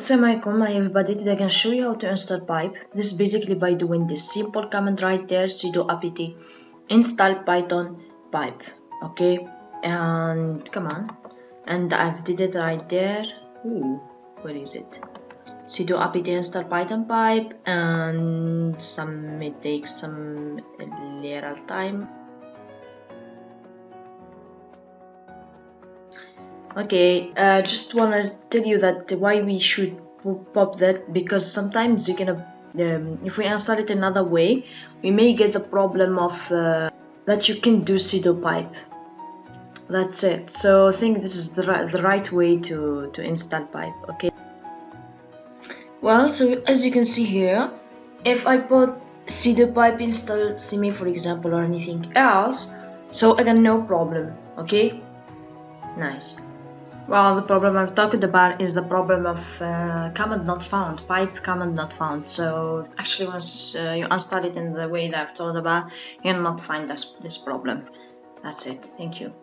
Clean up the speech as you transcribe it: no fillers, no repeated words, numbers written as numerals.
Assalamualaikum, hi everybody. Today I'm going to show you how to install pipe. This is basically by doing this simple command right there, sudo apt install python-pip. Okay, and come on, and I've did it right there. Ooh, where is it? Sudo apt install python-pip, and it takes some little time. Okay, just wanna tell you that why we should pop that, because sometimes you can, if we install it another way, we may get the problem of that you can do sudo pipe. That's it. So I think this is the right way to install pipe. Okay. Well, so as you can see here, if I put sudo pipe install simi, for example, or anything else, so again, no problem. Okay. Nice. Well, the problem I'm talking about is the problem of command not found, pipe command not found. So actually once you install it in the way that I've told about, you'll not find this problem. That's it. Thank you.